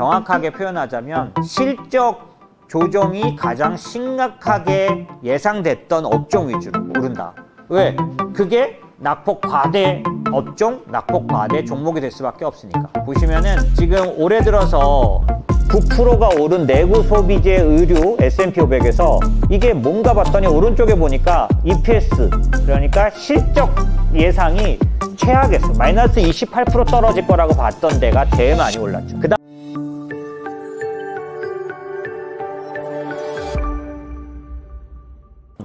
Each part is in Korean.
정확하게 표현하자면 실적 조정이 가장 심각하게 예상됐던 업종 위주로 오른다. 왜? 그게 낙폭 과대 업종, 낙폭 과대 종목이 될 수밖에 없으니까. 보시면은 지금 올해 들어서 9%가 오른 내구 소비재 의류 S&P 500에서 이게 뭔가 봤더니 오른쪽에 보니까 EPS, 그러니까 실적 예상이 최악이었어. 마이너스 28% 떨어질 거라고 봤던 데가 제일 많이 올랐죠.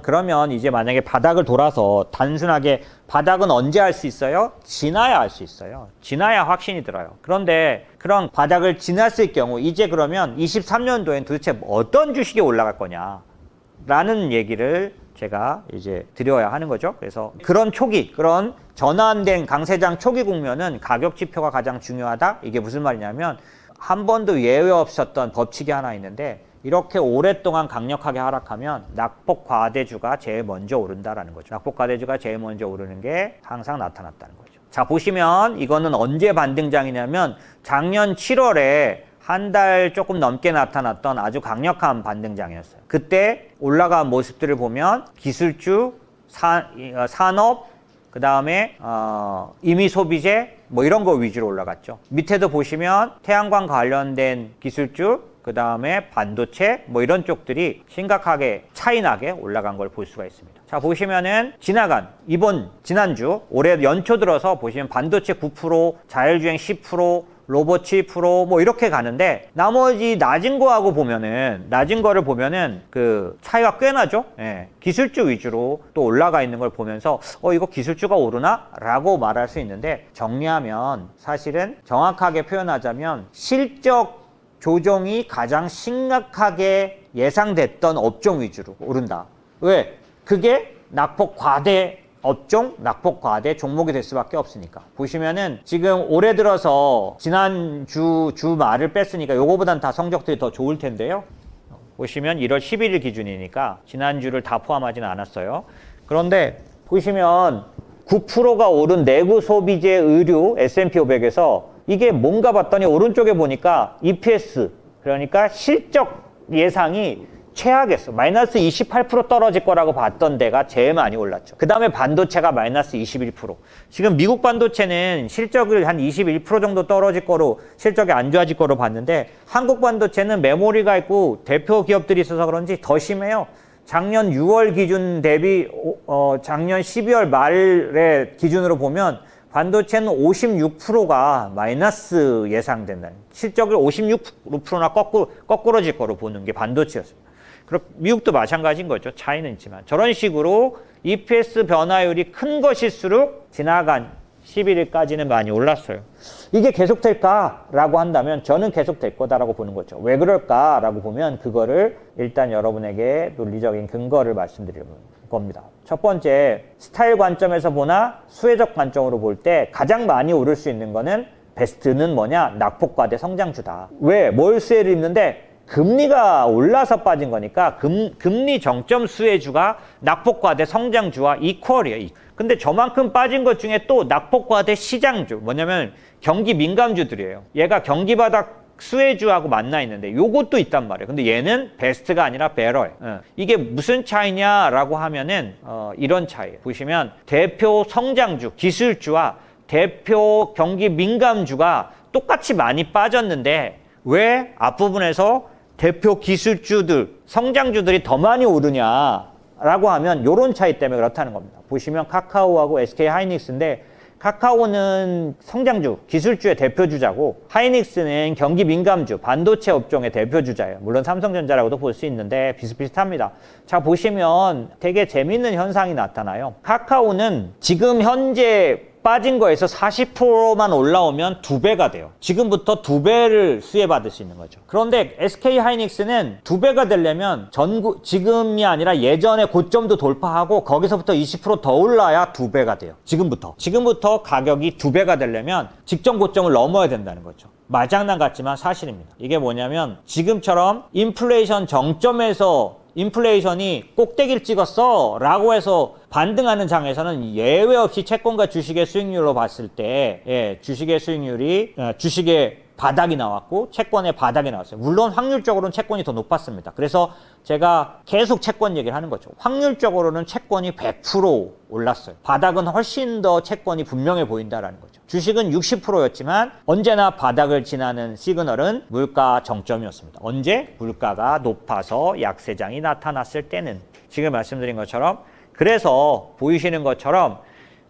그러면 이제 만약에 바닥을 돌아서 단순하게 바닥은 언제 할 수 있어요? 지나야 할 수 있어요. 지나야 확신이 들어요. 그런데 그런 바닥을 지났을 경우 이제 그러면 23년도엔 도대체 어떤 주식이 올라갈 거냐 라는 얘기를 제가 이제 드려야 하는 거죠. 그래서 그런 초기, 그런 전환된 강세장 초기 국면은 가격 지표가 가장 중요하다. 이게 무슨 말이냐면 한 번도 예외 없었던 법칙이 하나 있는데 이렇게 오랫동안 강력하게 하락하면 낙폭 과대주가 제일 먼저 오른다라는 거죠. 낙폭 과대주가 제일 먼저 오르는 게 항상 나타났다는 거죠. 자, 보시면 이거는 언제 반등장이냐면 작년 7월에 한 달 조금 넘게 나타났던 아주 강력한 반등장이었어요. 그때 올라간 모습들을 보면 기술주, 산업, 그 다음에 임의 소비재 뭐 이런 거 위주로 올라갔죠. 밑에도 보시면 태양광 관련된 기술주, 그 다음에 반도체 뭐 이런 쪽들이 심각하게 차이나게 올라간 걸 볼 수가 있습니다. 자, 보시면은 지난주 올해 연초 들어서 보시면 반도체 9%, 자율주행 10%, 로봇 7% 뭐 이렇게 가는데 나머지 낮은 거를 보면은 그 차이가 꽤 나죠. 예, 기술주 위주로 또 올라가 있는 걸 보면서 이거 기술주가 오르나? 라고 말할 수 있는데 정리하면 사실은 정확하게 표현하자면 실적 조정이 가장 심각하게 예상됐던 업종 위주로 오른다. 왜? 그게 낙폭 과대 업종, 낙폭 과대 종목이 될 수밖에 없으니까. 보시면은 지금 올해 들어서 지난 주 말을 뺐으니까 요거보단 다 성적들이 더 좋을 텐데요. 보시면 1월 11일 기준이니까 지난주를 다 포함하지는 않았어요. 그런데 보시면 9%가 오른 내구 소비재 의류 S&P 500에서 이게 뭔가 봤더니 오른쪽에 보니까 EPS, 그러니까 실적 예상이 최악이었어. 마이너스 28% 떨어질 거라고 봤던 데가 제일 많이 올랐죠. 그 다음에 반도체가 마이너스 21%. 지금 미국 반도체는 실적을 한 21% 정도 떨어질 거로, 실적이 안 좋아질 거로 봤는데 한국 반도체는 메모리가 있고 대표 기업들이 있어서 그런지 더 심해요. 작년 6월 기준 대비 작년 12월 말의 기준으로 보면 반도체는 56%가 마이너스 예상된다. 실적을 56%나 거꾸러질 거로 보는 게 반도체였습니다. 그럼 미국도 마찬가지인 거죠. 차이는 있지만. 저런 식으로 EPS 변화율이 큰 것일수록 지나간 11일까지는 많이 올랐어요. 이게 계속될까라고 한다면 저는 계속될 거다라고 보는 거죠. 왜 그럴까라고 보면 그거를 일단 여러분에게 논리적인 근거를 말씀드리는 겁니다. 첫 번째, 스타일 관점에서 보나 수혜적 관점으로 볼 때 가장 많이 오를 수 있는 거는 베스트는 뭐냐? 낙폭 과대 성장주다. 왜? 뭘 수혜를 입는데? 금리가 올라서 빠진 거니까 금리 정점 수혜주가 낙폭 과대 성장주와 이퀄이에요. 근데 저만큼 빠진 것 중에 또 낙폭 과대 시장주, 뭐냐면 경기 민감주들이에요. 얘가 경기 바닥 수혜주하고 만나 있는데 요것도 있단 말이에요. 근데 얘는 베스트가 아니라 베러예요. 이게 무슨 차이냐라고 하면은 이런 차이예요. 보시면 대표 성장주, 기술주와 대표 경기 민감주가 똑같이 많이 빠졌는데 왜 앞부분에서 대표 기술주들, 성장주들이 더 많이 오르냐라고 하면 요런 차이 때문에 그렇다는 겁니다. 보시면 카카오하고 SK 하이닉스인데 카카오는 성장주, 기술주의 대표주자고 하이닉스는 경기 민감주, 반도체 업종의 대표주자예요. 물론 삼성전자라고도 볼 수 있는데 비슷비슷합니다. 자, 보시면 되게 재밌는 현상이 나타나요. 카카오는 지금 현재 빠진 거에서 40%만 올라오면 2배가 돼요. 지금부터 2배를 수혜받을 수 있는 거죠. 그런데 SK 하이닉스는 2배가 되려면 지금이 아니라 예전의 고점도 돌파하고 거기서부터 20% 더 올라야 2배가 돼요. 지금부터 가격이 2배가 되려면 직전 고점을 넘어야 된다는 거죠. 말장난 같지만 사실입니다. 이게 뭐냐면 지금처럼 인플레이션 정점에서 인플레이션이 꼭대기를 찍었어 라고 해서 반등하는 장에서는 예외 없이 채권과 주식의 수익률로 봤을 때 주식의 수익률이 주식의 바닥이 나왔고 채권의 바닥이 나왔어요. 물론 확률적으로는 채권이 더 높았습니다. 그래서 제가 계속 채권 얘기를 하는 거죠. 확률적으로는 채권이 100% 올랐어요. 바닥은 훨씬 더 채권이 분명해 보인다라는 거죠. 주식은 60%였지만 언제나 바닥을 지나는 시그널은 물가 정점이었습니다. 언제? 물가가 높아서 약세장이 나타났을 때는. 지금 말씀드린 것처럼 그래서 보이시는 것처럼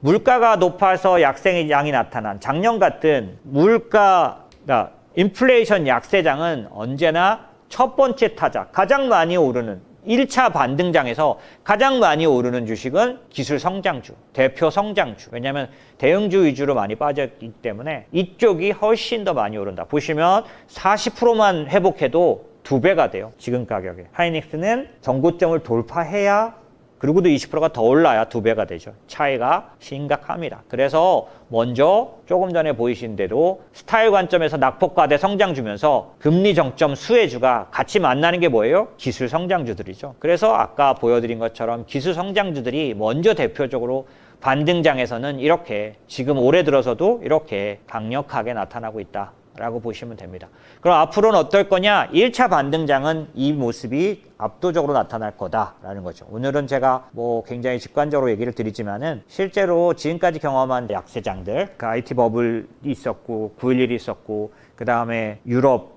물가가 높아서 약세장이 나타난 작년 같은 물가가 인플레이션 약세장은 언제나 첫 번째 타자, 가장 많이 오르는 1차 반등장에서 가장 많이 오르는 주식은 기술 성장주, 대표 성장주. 왜냐하면 대형주 위주로 많이 빠졌기 때문에 이쪽이 훨씬 더 많이 오른다. 보시면 40%만 회복해도 2배가 돼요. 지금 가격에. 하이닉스는 전고점을 돌파해야 그리고도 20%가 더 올라야 2배가 되죠. 차이가 심각합니다. 그래서 먼저 조금 전에 보이신 대로 스타일 관점에서 낙폭과대 성장 주면서 금리 정점 수혜주가 같이 만나는 게 뭐예요? 기술 성장주들이죠. 그래서 아까 보여드린 것처럼 기술 성장주들이 먼저 대표적으로 반등장에서는 이렇게 지금 올해 들어서도 이렇게 강력하게 나타나고 있다 라고 보시면 됩니다. 그럼 앞으로는 어떨 거냐? 1차 반등장은 이 모습이 압도적으로 나타날 거다라는 거죠. 오늘은 제가 굉장히 직관적으로 얘기를 드리지만은 실제로 지금까지 경험한 약세장들, 그 IT 버블이 있었고 9.11이 있었고 그 다음에 유럽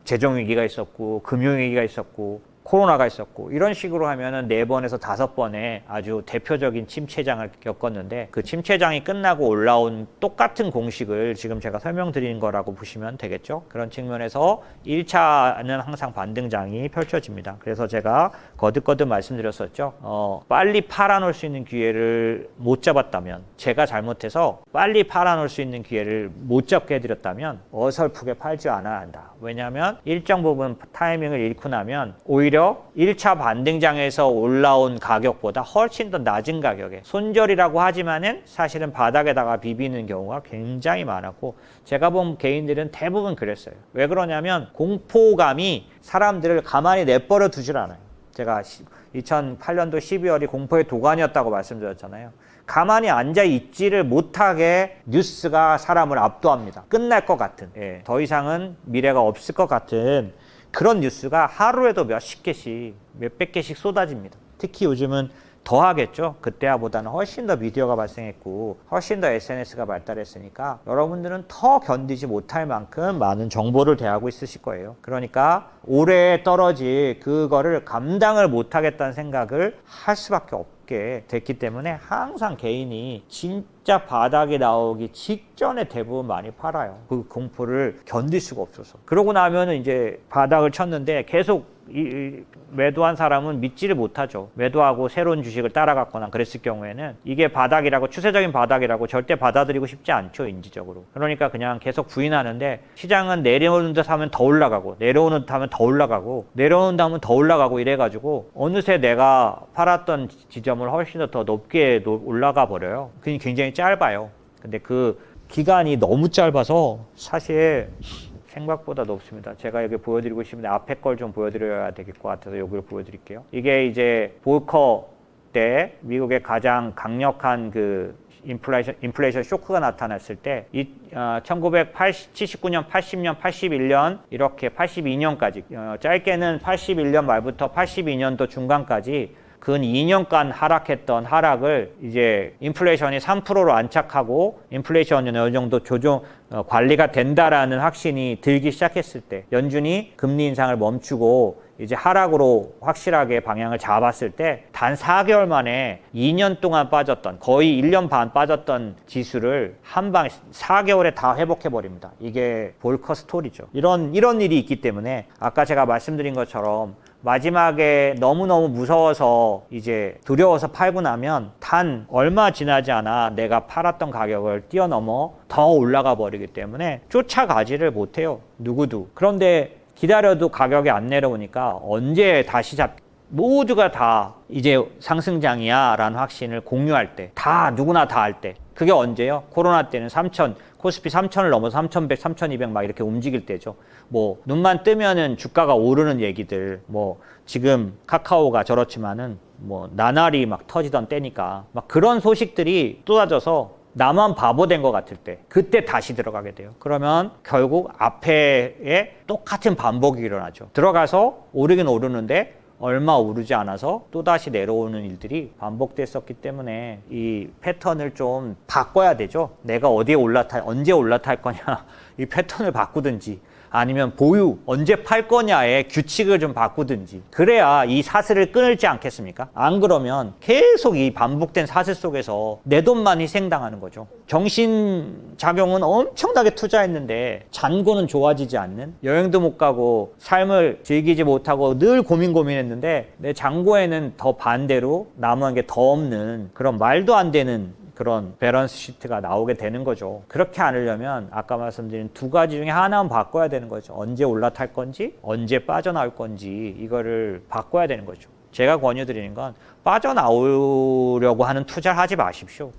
재정위기가 있었고 금융위기가 있었고 코로나가 있었고 이런 식으로 하면은 4번에서 5번의 아주 대표적인 침체장을 겪었는데 그 침체장이 끝나고 올라온 똑같은 공식을 지금 제가 설명드린 거라고 보시면 되겠죠. 그런 측면에서 1차는 항상 반등장이 펼쳐집니다. 그래서 제가 거듭거듭 말씀드렸었죠. 빨리 팔아놓을 수 있는 기회를 못 잡았다면, 제가 잘못해서 빨리 팔아놓을 수 있는 기회를 못 잡게 해드렸다면 어설프게 팔지 않아야 한다. 왜냐하면 일정 부분 타이밍을 잃고 나면 오히려 1차 반등장에서 올라온 가격보다 훨씬 더 낮은 가격에 손절이라고 하지만은 사실은 바닥에다가 비비는 경우가 굉장히 많았고 제가 본 개인들은 대부분 그랬어요. 왜 그러냐면 공포감이 사람들을 가만히 내버려 두질 않아요. 제가 2008년도 12월이 공포의 도가니였다고 말씀드렸잖아요. 가만히 앉아 있지를 못하게 뉴스가 사람을 압도합니다. 끝날 것 같은, 더 이상은 미래가 없을 것 같은 그런 뉴스가 하루에도 몇십 개씩, 몇백 개씩 쏟아집니다. 특히 요즘은 더 하겠죠. 그때보다는 훨씬 더 미디어가 발생했고 훨씬 더 SNS가 발달했으니까 여러분들은 더 견디지 못할 만큼 많은 정보를 대하고 있으실 거예요. 그러니까 올해 떨어질 그거를 감당을 못하겠다는 생각을 할 수밖에 없게 됐기 때문에 항상 개인이 진짜 바닥에 나오기 직전에 대부분 많이 팔아요. 그 공포를 견딜 수가 없어서. 그러고 나면은 이제 바닥을 쳤는데 계속 매도한 사람은 믿지를 못하죠. 매도하고 새로운 주식을 따라갔거나 그랬을 경우에는 이게 바닥이라고, 추세적인 바닥이라고 절대 받아들이고 싶지 않죠, 인지적으로. 그러니까 그냥 계속 부인하는데 시장은 내려오는 듯 하면 더 올라가고 내려오는 듯 하면 더 올라가고 내려오는 듯 하면 더 올라가고 이래가지고 어느새 내가 팔았던 지점을 훨씬 더 높게 올라가 버려요. 그게 굉장히 짧아요. 근데 그 기간이 너무 짧아서 사실 생각보다 높습니다. 제가 여기 보여드리고 싶은데 앞에 걸 좀 보여드려야 될 것 같아서 여기를 보여드릴게요. 이게 이제 볼커 때 미국의 가장 강력한 그 인플레이션 쇼크가 나타났을 때 1979년, 80년, 81년 이렇게 82년까지 짧게는 81년 말부터 82년도 중간까지 근 2년간 하락했던 하락을 이제 인플레이션이 3%로 안착하고 인플레이션이 어느 정도 관리가 된다라는 확신이 들기 시작했을 때 연준이 금리 인상을 멈추고 이제 하락으로 확실하게 방향을 잡았을 때 단 4개월 만에 2년 동안 빠졌던 거의 1년 반 빠졌던 지수를 한 방에 4개월에 다 회복해 버립니다. 이게 볼커 스토리죠. 이런 일이 있기 때문에 아까 제가 말씀드린 것처럼 마지막에 너무너무 무서워서 이제 두려워서 팔고 나면 단 얼마 지나지 않아 내가 팔았던 가격을 뛰어넘어 더 올라가 버리기 때문에 쫓아가지를 못해요. 누구도. 그런데 기다려도 가격이 안 내려오니까 언제 다시 모두가 다 이제 상승장이야 라는 확신을 공유할 때, 누구나 다 할 때, 그게 언제요? 코로나 때는 3,000, 코스피 3,000을 넘어서 3,100, 3,200 막 이렇게 움직일 때죠. 눈만 뜨면은 주가가 오르는 얘기들, 지금 카카오가 저렇지만은 나날이 막 터지던 때니까 막 그런 소식들이 쏟아져서 나만 바보 된 것 같을 때 그때 다시 들어가게 돼요. 그러면 결국 앞에 똑같은 반복이 일어나죠. 들어가서 오르긴 오르는데 얼마 오르지 않아서 또다시 내려오는 일들이 반복됐었기 때문에 이 패턴을 좀 바꿔야 되죠. 내가 어디에 언제 올라탈 거냐 이 패턴을 바꾸든지 아니면 보유, 언제 팔 거냐의 규칙을 좀 바꾸든지 그래야 이 사슬을 끊을지 않겠습니까? 안 그러면 계속 이 반복된 사슬 속에서 내 돈만 희생당하는 거죠. 정신작용은 엄청나게 투자했는데 잔고는 좋아지지 않는, 여행도 못 가고 삶을 즐기지 못하고 늘 고민했는데 내 잔고에는 더 반대로 남은 게 더 없는 그런 말도 안 되는 그런 밸런스 시트가 나오게 되는 거죠. 그렇게 않으려면 아까 말씀드린 두 가지 중에 하나만 바꿔야 되는 거죠. 언제 올라탈 건지 언제 빠져나올 건지 이거를 바꿔야 되는 거죠. 제가 권유드리는 건 빠져나오려고 하는 투자를 하지 마십시오.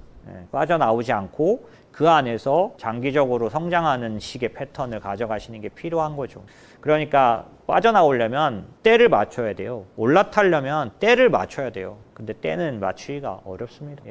빠져나오지 않고 그 안에서 장기적으로 성장하는 식의 패턴을 가져가시는 게 필요한 거죠. 그러니까 빠져나오려면 때를 맞춰야 돼요. 올라타려면 때를 맞춰야 돼요. 근데 때는 맞추기가 어렵습니다.